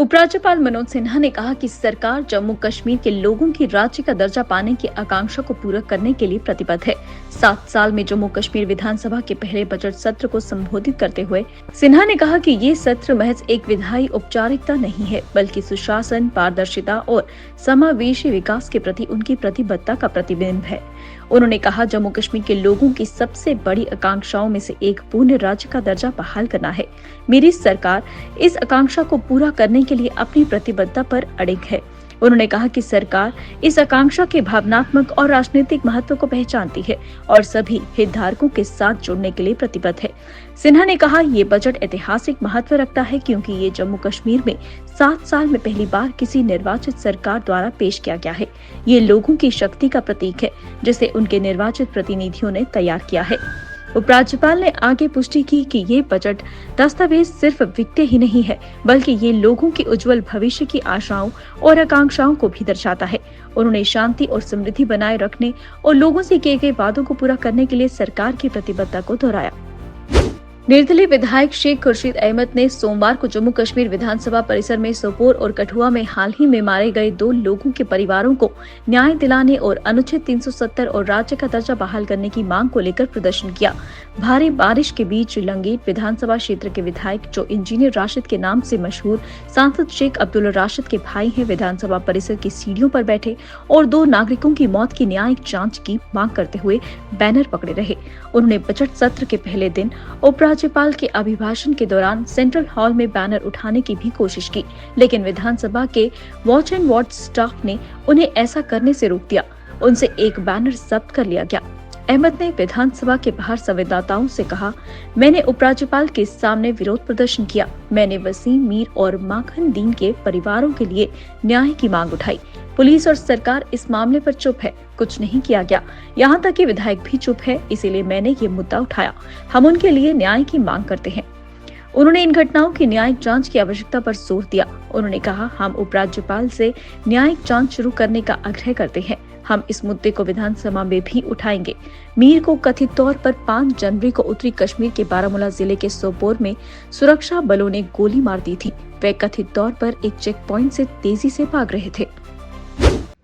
उपराज्यपाल मनोज सिन्हा ने कहा कि सरकार जम्मू कश्मीर के लोगों की राज्य का दर्जा पाने की आकांक्षा को पूरा करने के लिए प्रतिबद्ध है। 7 साल में जम्मू कश्मीर विधानसभा के पहले बजट सत्र को संबोधित करते हुए सिन्हा ने कहा कि ये सत्र महज एक विधायी औपचारिकता नहीं है, बल्कि सुशासन, पारदर्शिता और समावेशी विकास के प्रति उनकी प्रतिबद्धता का प्रतिबिंब है। उन्होंने कहा, जम्मू कश्मीर के लोगों की सबसे बड़ी आकांक्षाओं में से एक पूर्ण राज्य का दर्जा बहाल करना है। मेरी सरकार इस आकांक्षा को पूरा करने के लिए अपनी प्रतिबद्धता पर अड़िग है। उन्होंने कहा कि सरकार इस आकांक्षा के भावनात्मक और राजनीतिक महत्व को पहचानती है और सभी हितधारकों के साथ जुड़ने के लिए प्रतिबद्ध है। सिन्हा ने कहा, ये बजट ऐतिहासिक महत्व रखता है क्योंकि ये जम्मू कश्मीर में 7 साल में पहली बार किसी निर्वाचित सरकार द्वारा पेश किया गया है। ये लोगों की शक्ति का प्रतीक है जिसे उनके निर्वाचित प्रतिनिधियों ने तैयार किया है। उपराज्यपाल ने आगे पुष्टि की कि ये बजट दस्तावेज सिर्फ वित्तीय ही नहीं है, बल्कि ये लोगों की उज्जवल भविष्य की आशाओं और आकांक्षाओं को भी दर्शाता है। उन्होंने शांति और समृद्धि बनाए रखने और लोगों से किए गए वादों को पूरा करने के लिए सरकार की प्रतिबद्धता को दोहराया। निर्दलीय विधायक शेख खुर्शीद अहमद ने सोमवार को जम्मू कश्मीर विधानसभा परिसर में सोपोर और कठुआ में हाल ही में मारे गए 2 लोगों के परिवारों को न्याय दिलाने और अनुच्छेद 370 और राज्य का दर्जा बहाल करने की मांग को लेकर प्रदर्शन किया। भारी बारिश के बीच लंगेट विधानसभा क्षेत्र के विधायक, जो इंजीनियर राशिद के नाम से मशहूर सांसद शेख अब्दुल्ला राशिद के भाई हैं, विधानसभा परिसर की सीढ़ियों पर बैठे और 2 नागरिकों की मौत की न्यायिक जांच की मांग करते हुए बैनर पकड़े रहे। उन्होंने बजट सत्र के पहले दिन उपराज्यपाल के अभिभाषण के दौरान सेंट्रल हॉल में बैनर उठाने की भी कोशिश की, लेकिन विधानसभा के वॉच एंड वॉच स्टाफ ने उन्हें ऐसा करने से रोक दिया। उनसे एक बैनर जब्त कर लिया गया। अहमद ने विधानसभा के बाहर संवाददाताओं से कहा, मैंने उपराज्यपाल के सामने विरोध प्रदर्शन किया। मैंने वसीम मीर और माखन दीन के परिवारों के लिए न्याय की मांग उठाई। पुलिस और सरकार इस मामले पर चुप है, कुछ नहीं किया गया। यहाँ तक कि विधायक भी चुप है, इसीलिए मैंने ये मुद्दा उठाया। हम उनके लिए न्याय की मांग करते हैं। उन्होंने इन घटनाओं की न्यायिक जांच की आवश्यकता पर जोर दिया। उन्होंने कहा, हम उपराज्यपाल से न्यायिक जांच शुरू करने का आग्रह करते हैं। हम इस मुद्दे को विधानसभा में भी उठाएंगे। मीर को कथित तौर पर 5 जनवरी को उत्तरी कश्मीर के बारामूला जिले के सोपोर में सुरक्षा बलों ने गोली मार दी थी। वे कथित तौर पर एक चेक पॉइंट से तेजी से भाग रहे थे।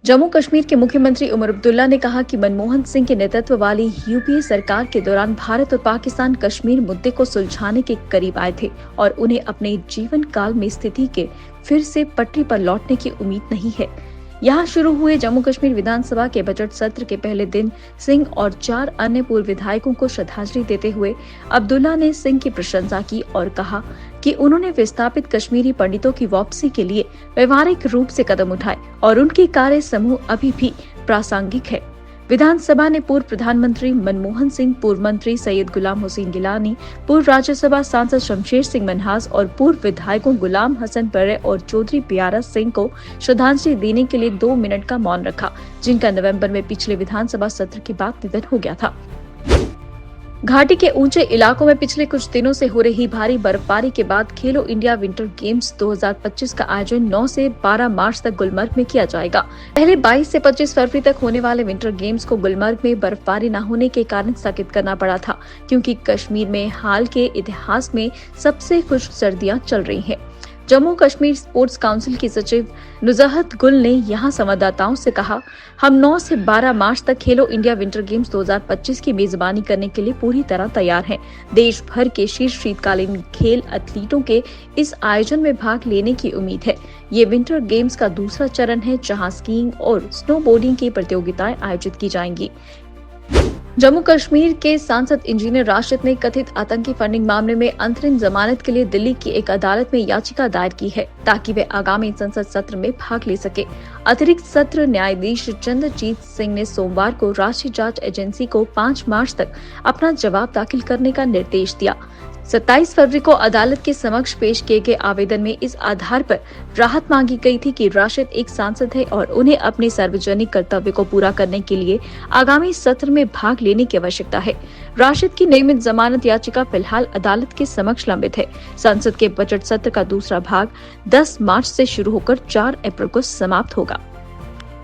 जम्मू कश्मीर के मुख्यमंत्री उमर अब्दुल्ला ने कहा कि मनमोहन सिंह के नेतृत्व वाली यूपीए सरकार के दौरान भारत और पाकिस्तान कश्मीर मुद्दे को सुलझाने के करीब आए थे और उन्हें अपने जीवन काल में स्थिति के फिर से पटरी पर लौटने की उम्मीद नहीं है। यहाँ शुरू हुए जम्मू कश्मीर विधानसभा के बजट सत्र के पहले दिन सिंह और 4 अन्य पूर्व विधायकों को श्रद्धांजलि देते हुए अब्दुल्ला ने सिंह की प्रशंसा की और कहा कि उन्होंने विस्थापित कश्मीरी पंडितों की वापसी के लिए व्यवहारिक रूप से कदम उठाए और उनकी कार्य समूह अभी भी प्रासंगिक है। विधानसभा ने पूर्व प्रधानमंत्री मनमोहन सिंह, पूर्व मंत्री सैयद गुलाम हुसैन गिलानी, पूर्व राज्यसभा सांसद शमशेर सिंह मनहास और पूर्व विधायकों गुलाम हसन पर्रे और चौधरी प्यारा सिंह को श्रद्धांजलि देने के लिए 2 मिनट का मौन रखा, जिनका नवंबर में पिछले विधानसभा सत्र के बाद निधन हो गया था। घाटी के ऊंचे इलाकों में पिछले कुछ दिनों से हो रही भारी बर्फबारी के बाद खेलो इंडिया विंटर गेम्स 2025 का आयोजन 9 से 12 मार्च तक गुलमर्ग में किया जाएगा। पहले 22 से 25 फरवरी तक होने वाले विंटर गेम्स को गुलमर्ग में बर्फबारी न होने के कारण स्थगित करना पड़ा था, क्योंकि कश्मीर में हाल के इतिहास में सबसे खुश्क सर्दियां चल रही हैं। जम्मू कश्मीर स्पोर्ट्स काउंसिल की सचिव नुजहत गुल ने यहां संवाददाताओं से कहा, हम 9 से 12 मार्च तक खेलो इंडिया विंटर गेम्स 2025 की मेजबानी करने के लिए पूरी तरह तैयार हैं। देश भर के शीर्ष शीतकालीन खेल एथलीटों के इस आयोजन में भाग लेने की उम्मीद है। ये विंटर गेम्स का दूसरा चरण है, जहां स्कीइंग और स्नोबोर्डिंग की प्रतियोगिताएं आयोजित की जाएंगी। जम्मू कश्मीर के सांसद इंजीनियर राशिद ने कथित आतंकी फंडिंग मामले में अंतरिम जमानत के लिए दिल्ली की एक अदालत में याचिका दायर की है, ताकि वे आगामी संसद सत्र में भाग ले सके। अतिरिक्त सत्र न्यायाधीश चंद्रजीत सिंह ने सोमवार को राष्ट्रीय जांच एजेंसी को 5 मार्च तक अपना जवाब दाखिल करने का निर्देश दिया। 27 फरवरी को अदालत के समक्ष पेश किए गए आवेदन में इस आधार पर राहत मांगी गई थी कि राशिद एक सांसद है और उन्हें अपने सार्वजनिक कर्तव्य को पूरा करने के लिए आगामी सत्र में भाग लेने की आवश्यकता है। राशिद की नियमित जमानत याचिका फिलहाल अदालत के समक्ष लंबित है। संसद के बजट सत्र का दूसरा भाग 10 मार्च से शुरू होकर 4 अप्रैल को समाप्त होगा।